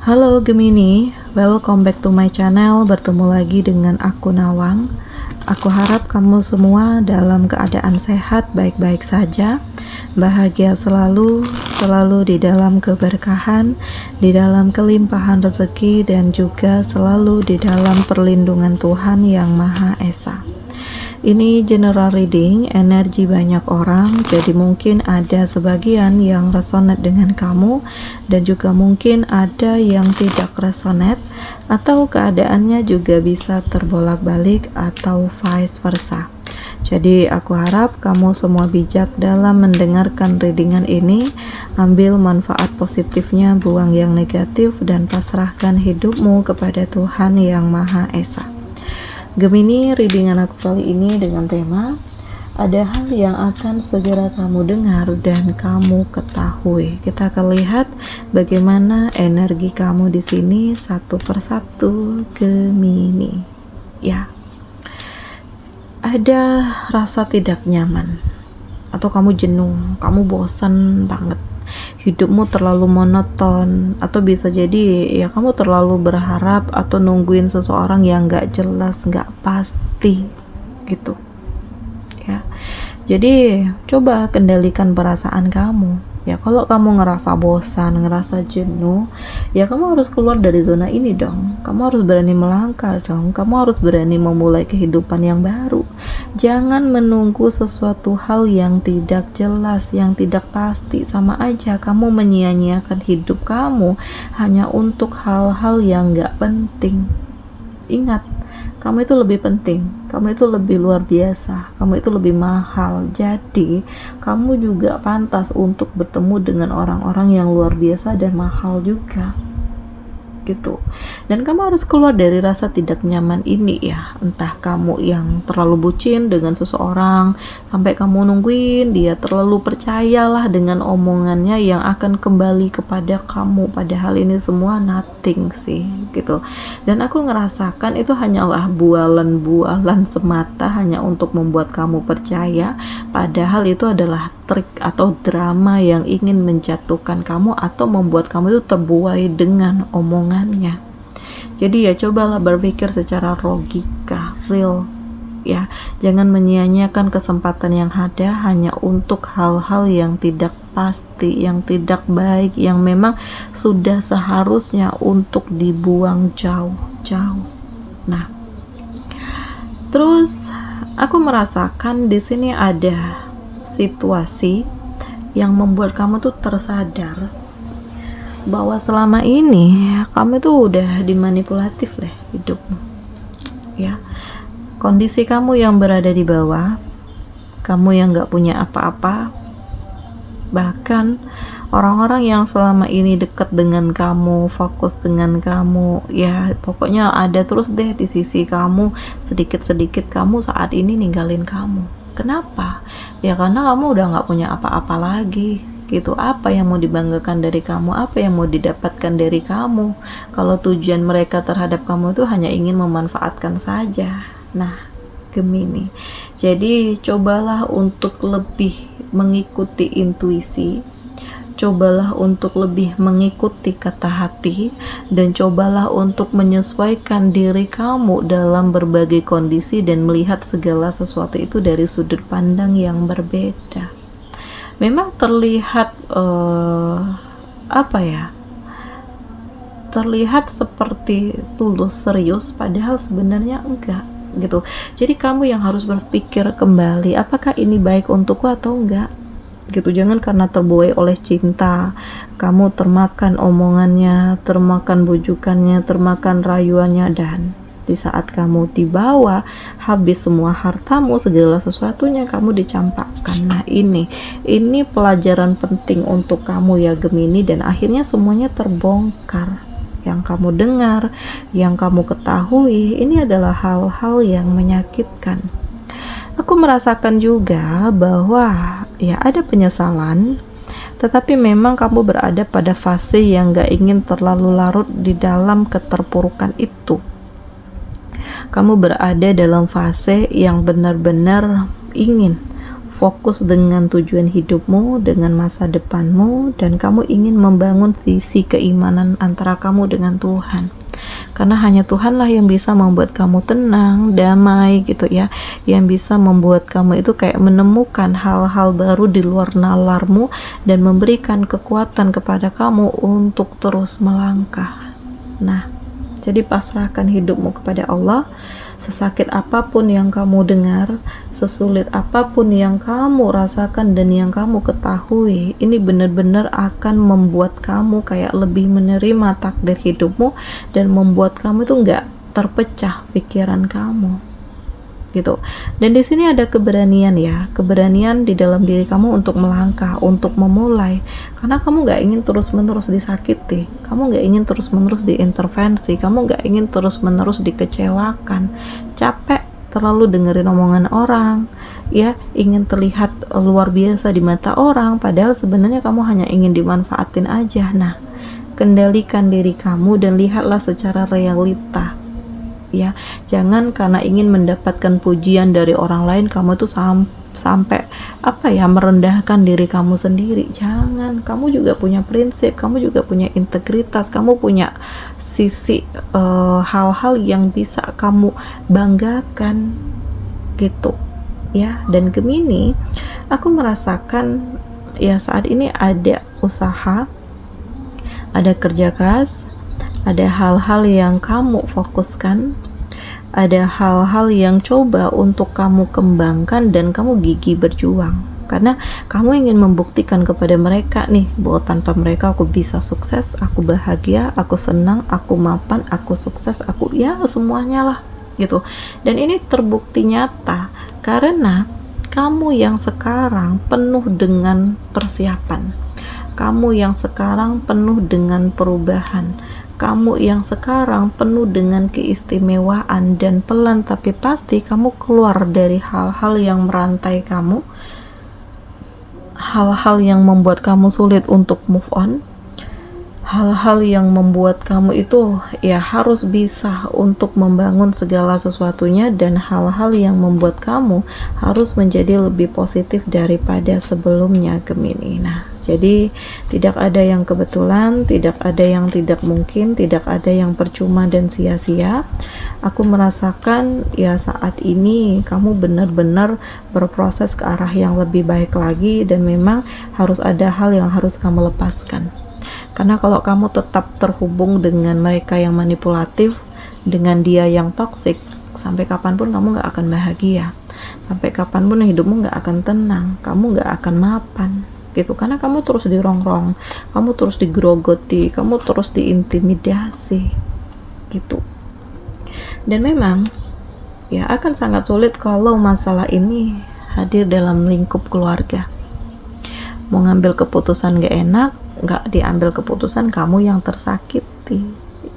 Halo Gemini, welcome back to my channel. Bertemu lagi dengan aku Nawang. Aku harap kamu semua dalam keadaan sehat, baik-baik saja, bahagia selalu, selalu di dalam keberkahan, di dalam kelimpahan rezeki, dan juga selalu di dalam perlindungan Tuhan Yang Maha Esa. Ini general reading, energi banyak orang, jadi mungkin ada sebagian yang resonate dengan kamu dan juga mungkin ada yang tidak resonate, atau keadaannya juga bisa terbolak-balik atau vice versa. Jadi aku harap kamu semua bijak dalam mendengarkan readingan ini. Ambil manfaat positifnya, buang yang negatif, dan pasrahkan hidupmu kepada Tuhan Yang Maha Esa. Gemini, readingan aku kali ini dengan tema ada hal yang akan segera kamu dengar dan kamu ketahui. Kita akan lihat bagaimana energi kamu di sini satu persatu. Gemini, ya, ada rasa tidak nyaman atau kamu jenuh, kamu bosan banget, hidupmu terlalu monoton, atau bisa jadi ya kamu terlalu berharap atau nungguin seseorang yang gak jelas, gak pasti gitu ya. Jadi coba kendalikan perasaan kamu ya. Kalau kamu ngerasa bosan, ngerasa jenuh, ya kamu harus keluar dari zona ini dong. Kamu harus berani melangkah dong. Kamu harus berani memulai kehidupan yang baru. Jangan menunggu sesuatu hal yang tidak jelas, yang tidak pasti. Sama aja kamu menyia-nyiakan hidup kamu hanya untuk hal-hal yang gak penting. Ingat, kamu itu lebih penting, kamu itu lebih luar biasa, kamu itu lebih mahal. Jadi kamu juga pantas untuk bertemu dengan orang-orang yang luar biasa dan mahal juga gitu. Dan kamu harus keluar dari rasa tidak nyaman ini ya. Entah kamu yang terlalu bucin dengan seseorang sampai kamu nungguin dia, terlalu percayalah dengan omongannya yang akan kembali kepada kamu, padahal ini semua nothing sih gitu. Dan aku ngerasakan itu hanyalah bualan-bualan semata, hanya untuk membuat kamu percaya, padahal itu adalah trik atau drama yang ingin menjatuhkan kamu atau membuat kamu itu terbuai dengan omongannya. Jadi ya cobalah berpikir secara logika, real ya. Jangan menyia-nyiakan kesempatan yang ada hanya untuk hal-hal yang tidak pasti, yang tidak baik, yang memang sudah seharusnya untuk dibuang jauh-jauh. Nah, terus aku merasakan di sini ada situasi yang membuat kamu tuh tersadar bahwa selama ini kamu tuh udah dimanipulatif deh hidupmu ya. Kondisi kamu yang berada di bawah, kamu yang gak punya apa-apa, bahkan orang-orang yang selama ini dekat dengan kamu, fokus dengan kamu, ya pokoknya ada terus deh di sisi kamu, sedikit-sedikit kamu saat ini ninggalin kamu. Kenapa? Ya karena kamu udah gak punya apa-apa lagi gitu. Apa yang mau dibanggakan dari kamu? Apa yang mau didapatkan dari kamu? Kalau tujuan mereka terhadap kamu itu hanya ingin memanfaatkan saja. Nah, Gemini, jadi cobalah untuk lebih mengikuti intuisi, cobalah untuk lebih mengikuti kata hati, dan cobalah untuk menyesuaikan diri kamu dalam berbagai kondisi dan melihat segala sesuatu itu dari sudut pandang yang berbeda. Memang terlihat terlihat seperti tulus, serius, padahal sebenarnya enggak gitu. Jadi kamu yang harus berpikir kembali, apakah ini baik untukku atau enggak gitu. Jangan karena terbuai oleh cinta kamu termakan omongannya, termakan bujukannya, termakan rayuannya, dan di saat kamu dibawa habis semua hartamu, segala sesuatunya kamu dicampakkan. Nah, ini pelajaran penting untuk kamu ya Gemini, dan akhirnya semuanya terbongkar. Yang kamu dengar, yang kamu ketahui, ini adalah hal-hal yang menyakitkan. Aku merasakan juga bahwa ya ada penyesalan, tetapi memang kamu berada pada fase yang gak ingin terlalu larut di dalam keterpurukan itu. Kamu berada dalam fase yang benar-benar ingin fokus dengan tujuan hidupmu, dengan masa depanmu, dan kamu ingin membangun sisi keimanan antara kamu dengan Tuhan. Karena hanya Tuhanlah yang bisa membuat kamu tenang, damai gitu ya, yang bisa membuat kamu itu kayak menemukan hal-hal baru di luar nalarmu dan memberikan kekuatan kepada kamu untuk terus melangkah. Nah, jadi pasrahkan hidupmu kepada Allah. Sesakit apapun yang kamu dengar, sesulit apapun yang kamu rasakan dan yang kamu ketahui, ini benar-benar akan membuat kamu kayak lebih menerima takdir hidupmu dan membuat kamu itu nggak terpecah pikiran kamu gitu. Dan di sini ada keberanian ya, keberanian di dalam diri kamu untuk melangkah, untuk memulai, karena kamu nggak ingin terus-menerus disakiti, kamu nggak ingin terus-menerus diintervensi, kamu nggak ingin terus-menerus dikecewakan, capek terlalu dengerin omongan orang, ya, ingin terlihat luar biasa di mata orang, padahal sebenarnya kamu hanya ingin dimanfaatin aja. Nah, kendalikan diri kamu dan lihatlah secara realita. Ya, jangan karena ingin mendapatkan pujian dari orang lain kamu tuh sampai merendahkan diri kamu sendiri. Jangan, kamu juga punya prinsip, kamu juga punya integritas, kamu punya sisi hal-hal yang bisa kamu banggakan gitu ya. Dan Gemini, aku merasakan ya saat ini ada usaha, ada kerja keras, ada hal-hal yang kamu fokuskan, ada hal-hal yang coba untuk kamu kembangkan dan kamu gigih berjuang karena kamu ingin membuktikan kepada mereka nih bahwa tanpa mereka aku bisa sukses, aku bahagia, aku senang, aku mapan, aku sukses, aku ya semuanya lah gitu. Dan ini terbukti nyata karena kamu yang sekarang penuh dengan persiapan, kamu yang sekarang penuh dengan perubahan, kamu yang sekarang penuh dengan keistimewaan, dan pelan tapi pasti kamu keluar dari hal-hal yang merantai kamu, hal-hal yang membuat kamu sulit untuk move on, hal-hal yang membuat kamu itu ya harus bisa untuk membangun segala sesuatunya, dan hal-hal yang membuat kamu harus menjadi lebih positif daripada sebelumnya, Gemini. Nah, jadi tidak ada yang kebetulan, tidak ada yang tidak mungkin, tidak ada yang percuma dan sia-sia. Aku merasakan ya saat ini kamu benar-benar berproses ke arah yang lebih baik lagi, dan memang harus ada hal yang harus kamu lepaskan. Karena kalau kamu tetap terhubung dengan mereka yang manipulatif, dengan dia yang toksik, sampai kapanpun kamu gak akan bahagia, sampai kapanpun hidupmu gak akan tenang, kamu gak akan mapan gitu, karena kamu terus dirongrong, kamu terus digerogoti, kamu terus diintimidasi gitu. Dan memang ya akan sangat sulit kalau masalah ini hadir dalam lingkup keluarga. Mau ngambil keputusan gak enak, gak diambil keputusan, kamu yang tersakiti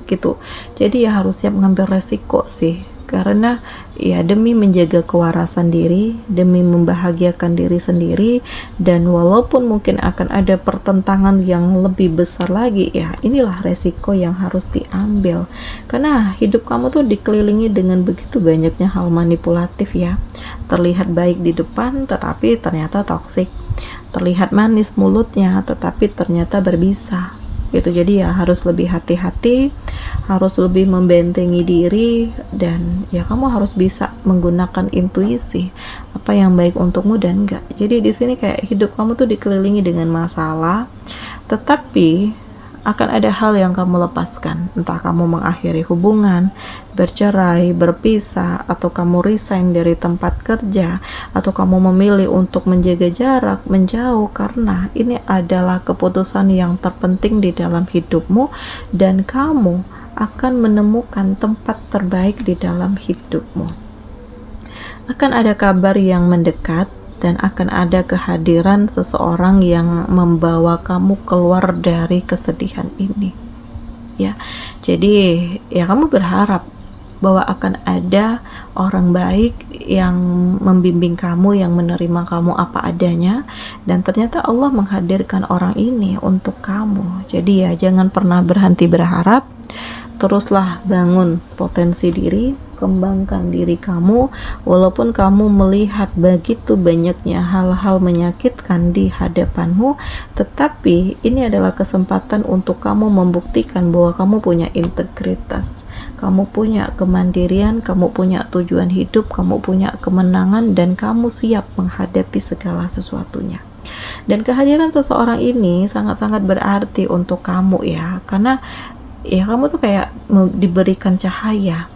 gitu. Jadi ya harus siap ngambil resiko sih, karena ya demi menjaga kewarasan diri, demi membahagiakan diri sendiri, dan walaupun mungkin akan ada pertentangan yang lebih besar lagi, ya inilah resiko yang harus diambil. Karena hidup kamu tuh dikelilingi dengan begitu banyaknya hal manipulatif ya, terlihat baik di depan tetapi ternyata toksik, terlihat manis mulutnya tetapi ternyata berbisa gitu. Jadi ya harus lebih hati-hati, harus lebih membentengi diri, dan ya kamu harus bisa menggunakan intuisi apa yang baik untukmu dan enggak. Jadi di sini kayak hidup kamu tuh dikelilingi dengan masalah, tetapi akan ada hal yang kamu lepaskan, entah kamu mengakhiri hubungan, bercerai, berpisah, atau kamu resign dari tempat kerja, atau kamu memilih untuk menjaga jarak, menjauh, karena ini adalah keputusan yang terpenting di dalam hidupmu, dan kamu akan menemukan tempat terbaik di dalam hidupmu. Akan ada kabar yang mendekat, dan akan ada kehadiran seseorang yang membawa kamu keluar dari kesedihan ini ya. Jadi ya kamu berharap bahwa akan ada orang baik yang membimbing kamu, yang menerima kamu apa adanya, dan ternyata Allah menghadirkan orang ini untuk kamu. Jadi ya jangan pernah berhenti berharap, teruslah bangun potensi diri, kembangkan diri kamu, walaupun kamu melihat begitu banyaknya hal-hal menyakitkan di hadapanmu, tetapi ini adalah kesempatan untuk kamu membuktikan bahwa kamu punya integritas, kamu punya kemandirian, kamu punya tujuan hidup, kamu punya kemenangan, dan kamu siap menghadapi segala sesuatunya. Dan kehadiran seseorang ini sangat-sangat berarti untuk kamu ya, karena ya kamu tuh kayak diberikan cahaya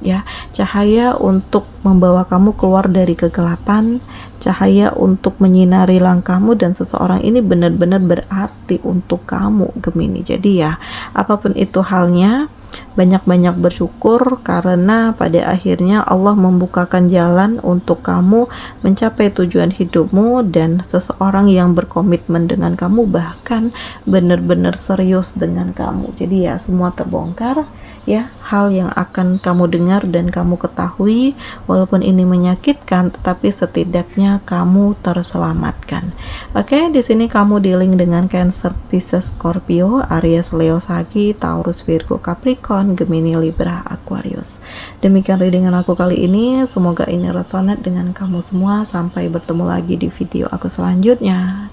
ya, cahaya untuk membawa kamu keluar dari kegelapan, cahaya untuk menyinari langkahmu, dan seseorang ini benar-benar berarti untuk kamu, Gemini. Jadi ya, apapun itu halnya, banyak-banyak bersyukur karena pada akhirnya Allah membukakan jalan untuk kamu mencapai tujuan hidupmu, dan seseorang yang berkomitmen dengan kamu, bahkan benar-benar serius dengan kamu. Jadi ya, semua terbongkar ya, hal yang akan kamu dengar dan kamu ketahui, walaupun ini menyakitkan, tetapi setidaknya kamu terselamatkan. Oke, di sini kamu dealing dengan Cancer, Pisces, Scorpio, Aries, Leo, Sagi, Taurus, Virgo, Capricorn, Gemini, Libra, Aquarius. Demikian readingan aku kali ini, semoga ini resonate dengan kamu semua. Sampai bertemu lagi di video aku selanjutnya.